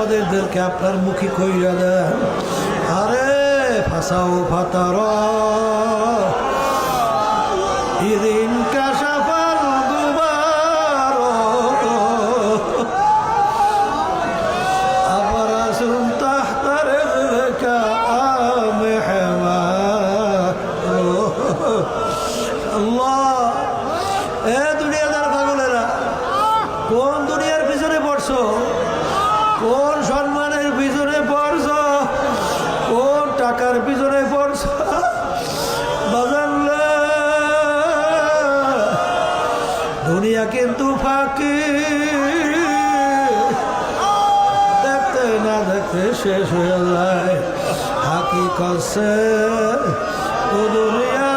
আমাদেরকে আপনার মুখী কইরা দেন। আরে ফাসাও ফাতারা ইদিন কাশাফাল গুবার আফরাসুন তাহতা রিজলিকা আমহমা। আল্লাহ, এ দুনিয়াদার পাগলেরা, কোন দুনিয়ার পিছনে পড়ছো? কোন সম্মানের পিছনে পড়ছো? কোন টাকার পিছনে পড়ছো? বাজাল্লা, দুনিয়া কিন্তু ফাঁকি, দেখতে না দেখতে শেষ হয়ে যায়। হাকিকত সে ও দুনিয়া